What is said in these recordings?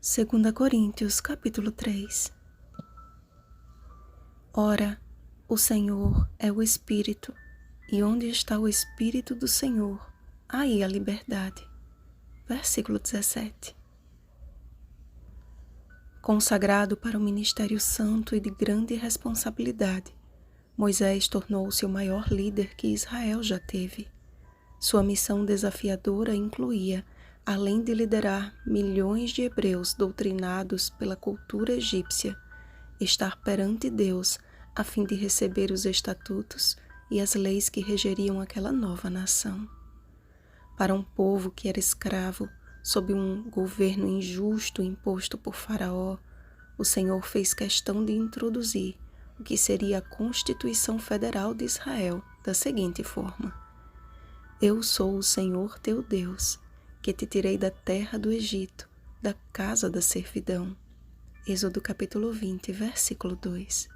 2 Coríntios, capítulo 3. Ora, o Senhor é o Espírito, e onde está o Espírito do Senhor, aí a liberdade. Versículo 17. Consagrado para o ministério santo e de grande responsabilidade, Moisés tornou-se o maior líder que Israel já teve. Sua missão desafiadora incluía, além de liderar milhões de hebreus doutrinados pela cultura egípcia, estar perante Deus a fim de receber os estatutos e as leis que regeriam aquela nova nação. Para um povo que era escravo, sob um governo injusto imposto por Faraó, o Senhor fez questão de introduzir o que seria a Constituição Federal de Israel da seguinte forma: Eu sou o Senhor teu Deus, que te tirei da terra do Egito, da casa da servidão. Êxodo capítulo 20, versículo 2.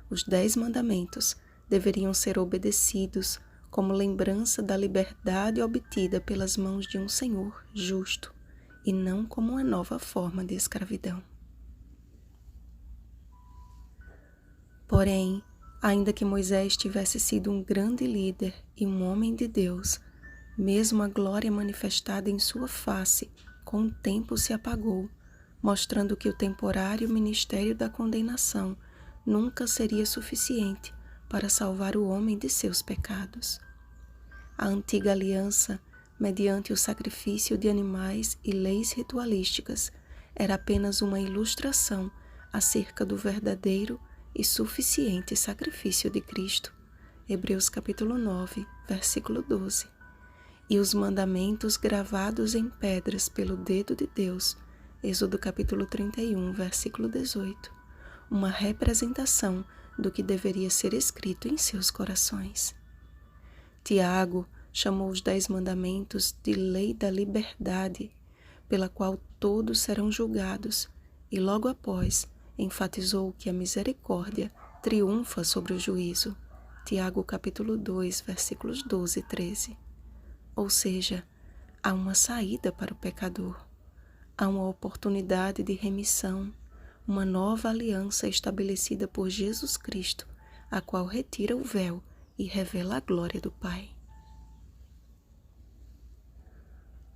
Os 10 mandamentos deveriam ser obedecidos como lembrança da liberdade obtida pelas mãos de um Senhor justo, e não como uma nova forma de escravidão. Porém, ainda que Moisés tivesse sido um grande líder e um homem de Deus, mesmo a glória manifestada em sua face, com o tempo se apagou, mostrando que o temporário ministério da condenação nunca seria suficiente para salvar o homem de seus pecados. A antiga aliança, mediante o sacrifício de animais e leis ritualísticas, era apenas uma ilustração acerca do verdadeiro e suficiente sacrifício de Cristo. Hebreus capítulo 9, versículo 12. E os mandamentos gravados em pedras pelo dedo de Deus, Êxodo capítulo 31, versículo 18, uma representação do que deveria ser escrito em seus corações. Tiago chamou os 10 mandamentos de lei da liberdade, pela qual todos serão julgados, e logo após enfatizou que a misericórdia triunfa sobre o juízo. Tiago capítulo 2, versículos 12 e 13. Ou seja, há uma saída para o pecador, há uma oportunidade de remissão, uma nova aliança estabelecida por Jesus Cristo, a qual retira o véu e revela a glória do Pai.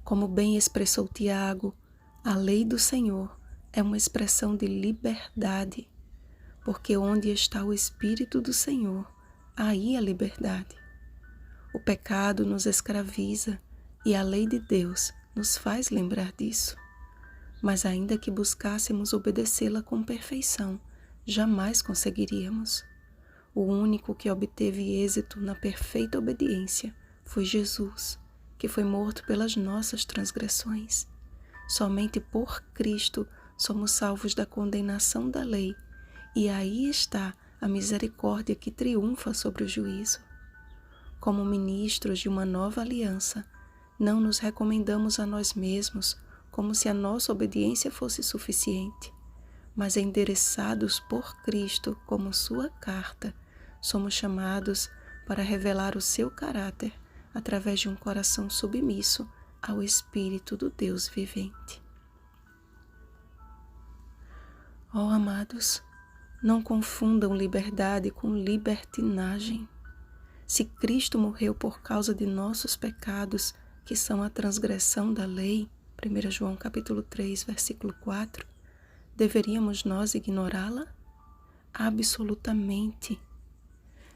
Como bem expressou Tiago, a lei do Senhor é uma expressão de liberdade, porque onde está o Espírito do Senhor, aí a liberdade. O pecado nos escraviza e a lei de Deus nos faz lembrar disso. Mas ainda que buscássemos obedecê-la com perfeição, jamais conseguiríamos. O único que obteve êxito na perfeita obediência foi Jesus, que foi morto pelas nossas transgressões. Somente por Cristo somos salvos da condenação da lei, e aí está a misericórdia que triunfa sobre o juízo. Como ministros de uma nova aliança, não nos recomendamos a nós mesmos como se a nossa obediência fosse suficiente, mas endereçados por Cristo como sua carta, somos chamados para revelar o seu caráter através de um coração submisso ao Espírito do Deus vivente. Ó amados, não confundam liberdade com libertinagem. Se Cristo morreu por causa de nossos pecados, que são a transgressão da lei, 1 João capítulo 3, versículo 4, deveríamos nós ignorá-la? Absolutamente.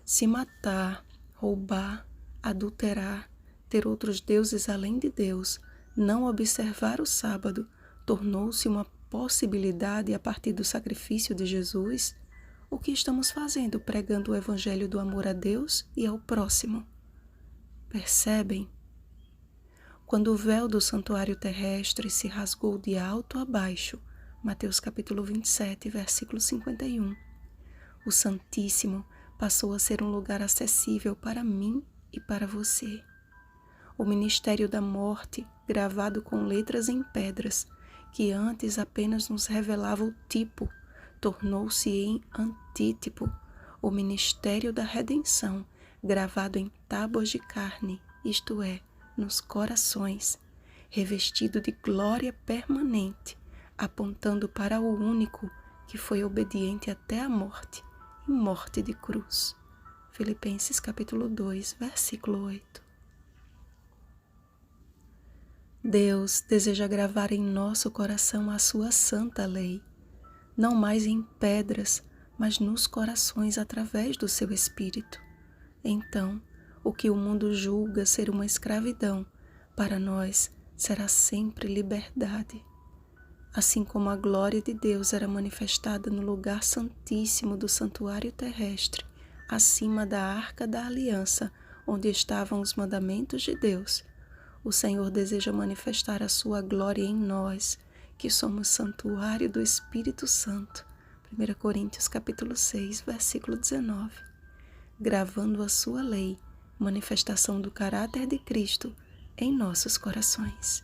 Se matar, roubar, adulterar, ter outros deuses além de Deus, não observar o sábado, tornou-se uma possibilidade a partir do sacrifício de Jesus, o que estamos fazendo pregando o evangelho do amor a Deus e ao próximo? Percebem? Quando o véu do santuário terrestre se rasgou de alto a baixo, Mateus capítulo 27, versículo 51, o Santíssimo passou a ser um lugar acessível para mim e para você. O ministério da morte, gravado com letras em pedras, que antes apenas nos revelava o tipo, tornou-se em antítipo, o ministério da redenção, gravado em tábuas de carne, isto é, nos corações, revestido de glória permanente, apontando para o único que foi obediente até a morte e morte de cruz. Filipenses capítulo 2, versículo 8. Deus deseja gravar em nosso coração a sua santa lei, não mais em pedras, mas nos corações através do seu Espírito. Então, o que o mundo julga ser uma escravidão, para nós será sempre liberdade. Assim como a glória de Deus era manifestada no lugar santíssimo do santuário terrestre, acima da arca da aliança, onde estavam os mandamentos de Deus, o Senhor deseja manifestar a sua glória em nós, que somos santuário do Espírito Santo. 1 Coríntios capítulo 6, versículo 19. Gravando a sua lei, manifestação do caráter de Cristo em nossos corações.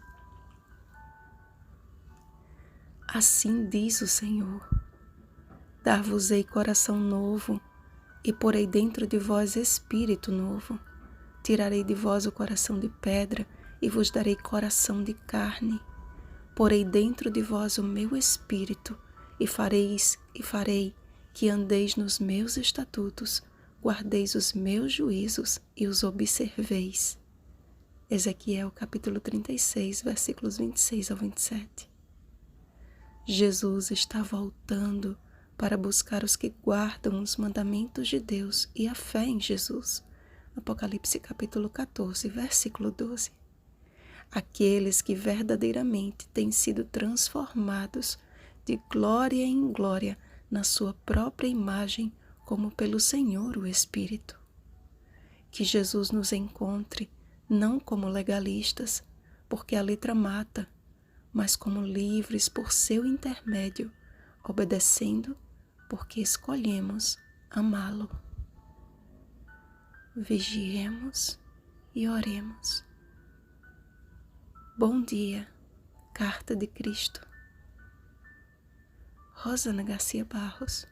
Assim diz o Senhor: dar-vos-ei coração novo, e porei dentro de vós espírito novo. Tirarei de vós o coração de pedra, e vos darei coração de carne. Porei dentro de vós o meu espírito, e farei que andeis nos meus estatutos, guardeis os meus juízos e os observeis. Ezequiel capítulo 36, versículos 26 ao 27. Jesus está voltando para buscar os que guardam os mandamentos de Deus e a fé em Jesus. Apocalipse capítulo 14, versículo 12. Aqueles que verdadeiramente têm sido transformados de glória em glória na sua própria imagem, como pelo Senhor o Espírito. Que Jesus nos encontre não como legalistas, porque a letra mata, mas como livres por seu intermédio, obedecendo, porque escolhemos amá-lo. Vigiemos e oremos. Bom dia, Carta de Cristo. Rosana Garcia Barros.